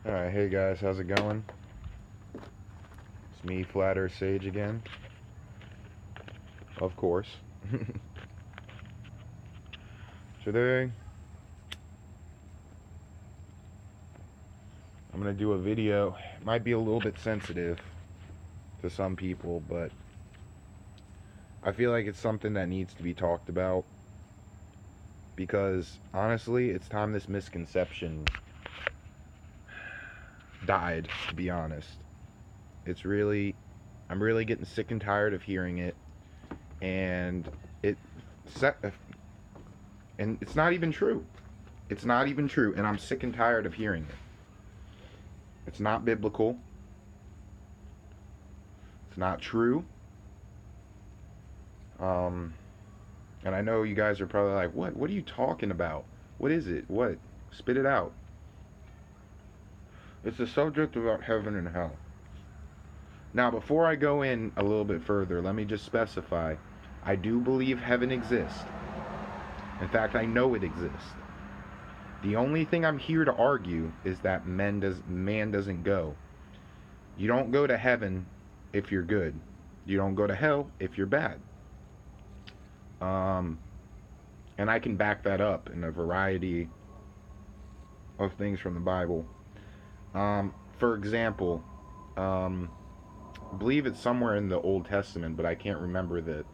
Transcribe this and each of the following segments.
Alright, hey guys, how's it going? It's me, Flat Earth Sage again. Of course. Today, I'm gonna do a video. It might be a little bit sensitive to some people, but I feel like it's something that needs to be talked about because honestly, it's time this misconception died, to be honest. I'm really getting sick and tired of hearing it, and it and it's not even true. It's not even true, and I'm sick and tired of hearing it. It's not biblical. It's not true. Um, and I know you guys are probably like, "What? What are you talking about? What is it? What? Spit it out." It's a subject about heaven and hell. Now, before I go in a little bit further, let me just specify: I do believe heaven exists. In fact, I know it exists. The only thing I'm here to argue is that man doesn't go. You don't go to heaven if you're good. You don't go to hell if you're bad. Um, and I can back that up in a variety of things from the Bible. For example, I believe it's somewhere in the Old Testament, but I can't remember the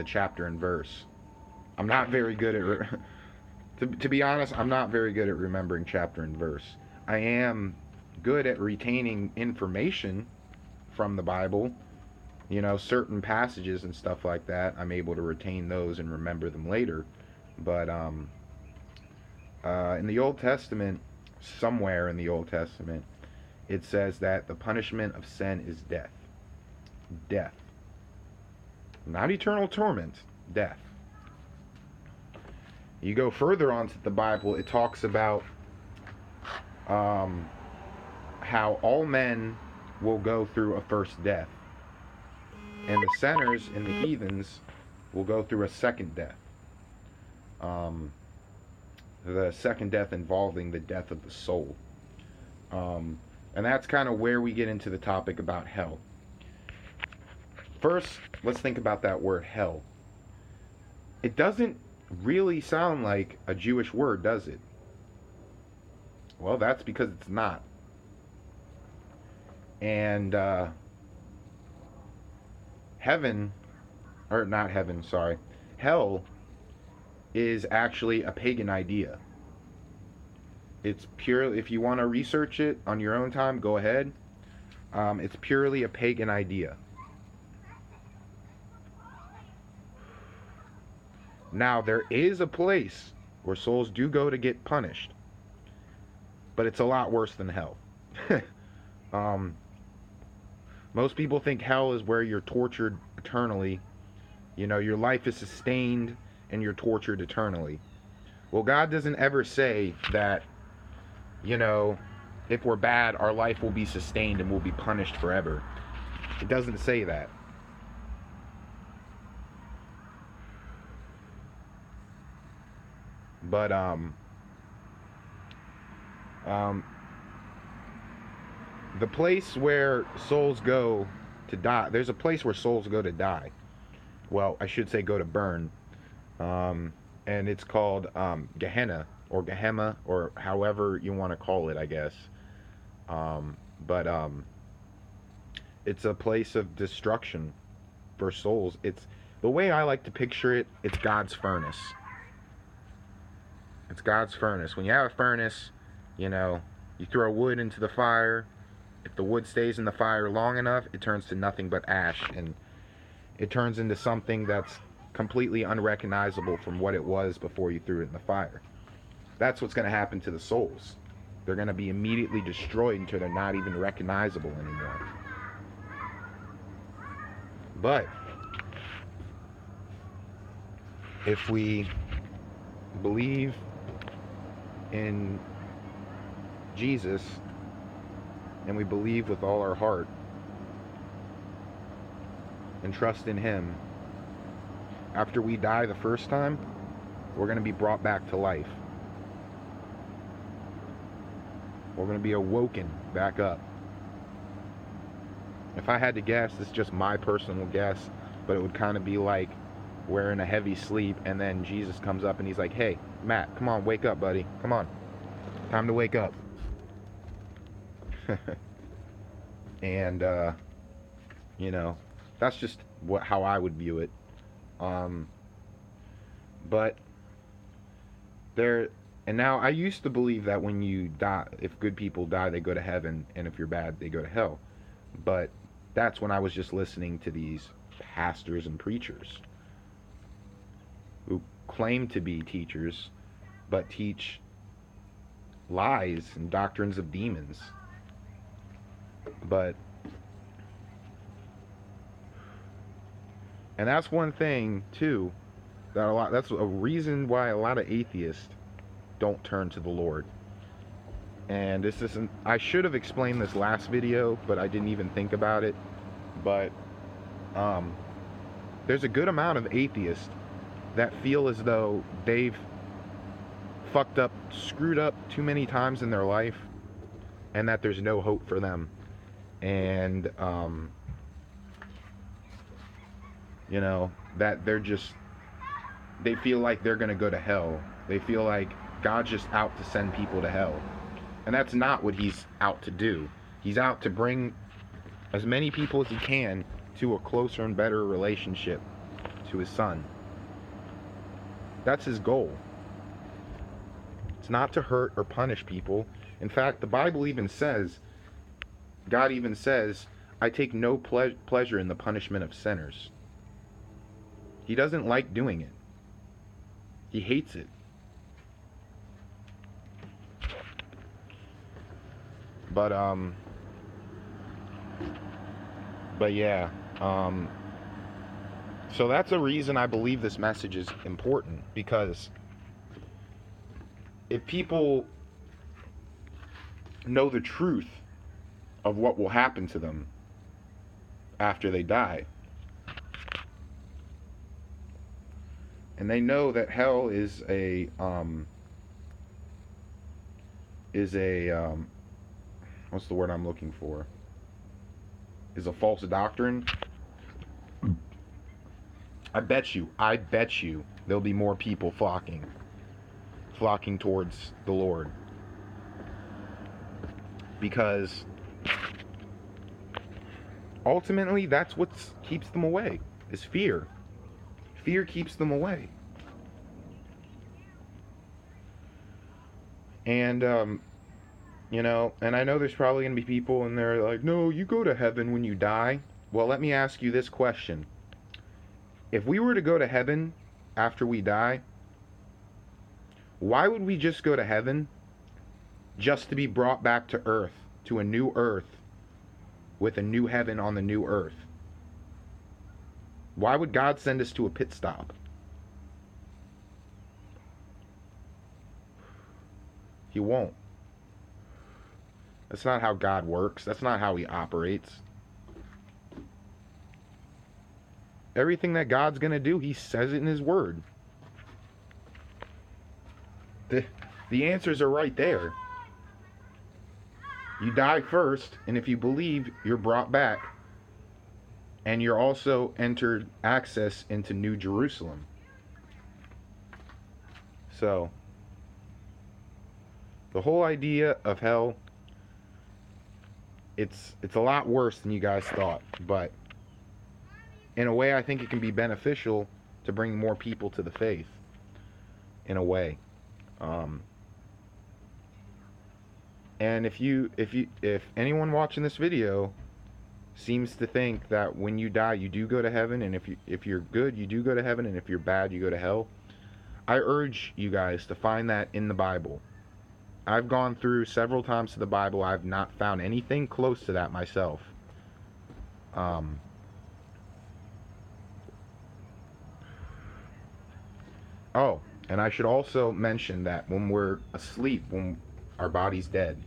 chapter and verse. I'm not very good at to be honest, I'm not very good at remembering chapter and verse. I am good at retaining information from the Bible. You know, certain passages and stuff like that, I'm able to retain those and remember them later. But in the Old Testament, somewhere in the Old Testament, it says that the punishment of sin is death. Death. Not eternal torment, death. You go further onto the Bible, it talks about how all men will go through a first death, and the sinners and the heathens will go through a second death. The second death involving the death of the soul. And that's kind of where we get into the topic about hell. First, let's think about that word hell. It doesn't really sound like a Jewish word, does it? Well, that's because it's not. And heaven, or not heaven, sorry, hell is actually a pagan idea. It's purely, if you want to research it on your own time, go ahead. It's purely a pagan idea. Now, there is a place where souls do go to get punished, but it's a lot worse than hell. Most people think hell is where you're tortured eternally. You know, your life is sustained and you're tortured eternally. Well, God doesn't ever say that, you know, if we're bad, our life will be sustained and we'll be punished forever. It doesn't say that. But the place where souls go to die, there's a place where souls go to die. Well, I should say go to burn. And it's called Gehenna or Gehenna or however you want to call it, I guess. But it's a place of destruction for souls. It's the way I like to picture it. It's God's furnace. It's God's furnace. When you have a furnace, you know, you throw wood into the fire. If the wood stays in the fire long enough, it turns to nothing but ash, and it turns into something that's completely unrecognizable from what it was before you threw it in the fire. That's what's going to happen to the souls. They're going to be immediately destroyed until they're not even recognizable anymore. But if we believe in Jesus and we believe with all our heart and trust in Him, after we die the first time, we're going to be brought back to life. We're going to be awoken back up. If I had to guess, this is just my personal guess, but it would kind of be like we're in a heavy sleep, and then Jesus comes up and he's like, hey, Matt, come on, wake up, buddy. Come on. Time to wake up. And, that's just how I would view it. But and now I used to believe that when you die, if good people die, they go to heaven, and if you're bad, they go to hell. But that's when I was just listening to these pastors and preachers who claim to be teachers, but teach lies and doctrines of demons. And that's one thing too, that's a reason why a lot of atheists don't turn to the Lord. And this isn't, I should have explained this last video, but I didn't even think about it. But there's a good amount of atheists that feel as though they've fucked up, screwed up too many times in their life, and that there's no hope for them. And that they feel like they're gonna go to hell. They feel like God's just out to send people to hell. And that's not what he's out to do. He's out to bring as many people as he can to a closer and better relationship to his son. That's his goal. It's not to hurt or punish people. In fact, the Bible even says, God even says, I take no pleasure in the punishment of sinners. He doesn't like doing it. He hates it. But yeah, so that's a reason I believe this message is important, because if people know the truth of what will happen to them after they die, and they know that hell is a what's the word I'm looking for? Is a false doctrine. I bet you there'll be more people flocking towards the Lord. Because ultimately that's what keeps them away, is fear. Fear keeps them away. And and I know there's probably going to be people and they're like, no, you go to heaven when you die. Well, let me ask you this question. If we were to go to heaven after we die, why would we just go to heaven just to be brought back to earth, to a new earth, with a new heaven on the new earth? Why would God send us to a pit stop? He won't. That's not how God works. That's not how he operates. Everything that God's going to do, he says it in his word. The answers are right there. You die first, and if you believe, you're brought back. And you're also entered access into New Jerusalem. So, the whole idea of hell, it's a lot worse than you guys thought, but in a way I think it can be beneficial to bring more people to the faith, in a way. And if anyone watching this video seems to think that when you die you do go to heaven, and if you're good you do go to heaven, and if you're bad you go to hell, I urge you guys to find that in the Bible. I've gone through several times to the Bible. I've not found anything close to that myself. Oh, and I should also mention that when we're asleep, when our body's dead,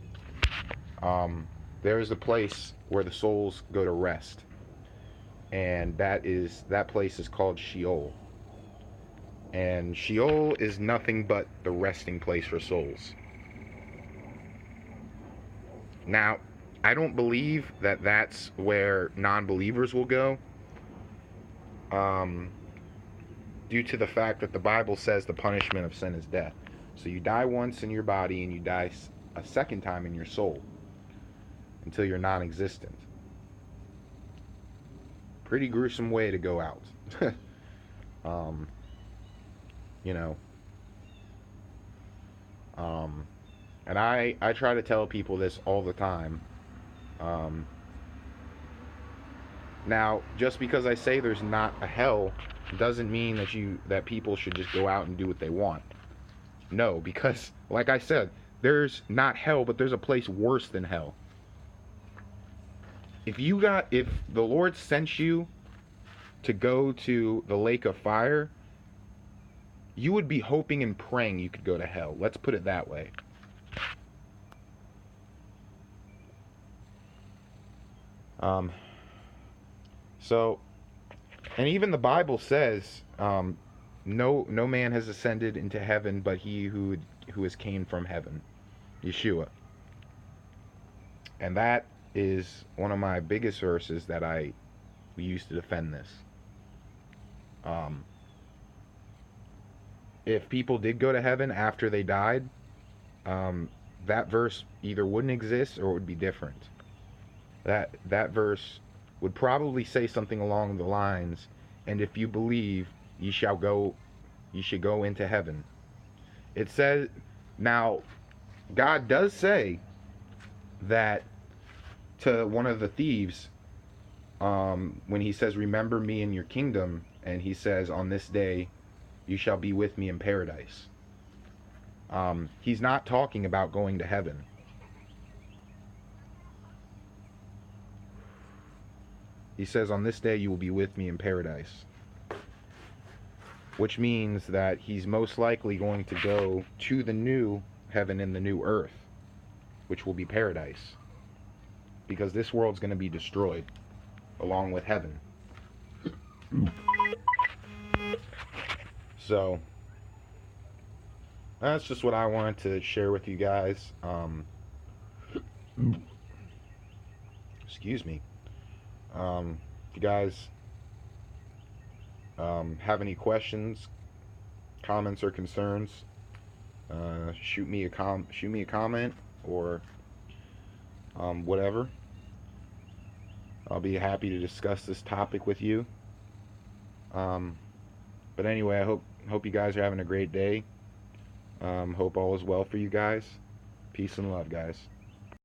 there is a place where the souls go to rest, and that place is called Sheol. And Sheol is nothing but the resting place for souls. Now, I don't believe that that's where non-believers will go, um, due to the fact that the Bible says the punishment of sin is death. So you die once in your body and you die a second time in your soul until you're non-existent. Pretty gruesome way to go out. um, you know, um, and I try to tell people this all the time. Um, Now, just because I say there's not a hell doesn't mean that people should just go out and do what they want. No, because like I said, there's not hell, but there's a place worse than hell. If the Lord sent you to go to the lake of fire, you would be hoping and praying you could go to hell. Let's put it that way. Um, so, and even the Bible says, no man has ascended into heaven but he who has came from heaven, Yeshua. And that is one of my biggest verses that I use to defend this. Um, if people did go to heaven after they died, um, that verse either wouldn't exist or it would be different. That verse would probably say something along the lines, "And if you believe, ye should go into heaven." It says, now, God does say that to one of the thieves, when he says, "Remember me in your kingdom," and he says, "On this day you shall be with me in paradise." He's not talking about going to heaven. He says, "On this day you will be with me in paradise," which means that he's most likely going to go to the new heaven and the new earth, which will be paradise, because this world's going to be destroyed along with heaven. So that's just what I wanted to share with you guys. Excuse me. If you guys have any questions, comments, or concerns, shoot me a comment or whatever. I'll be happy to discuss this topic with you. But anyway, I hope you guys are having a great day. Hope all is well for you guys. Peace and love, guys.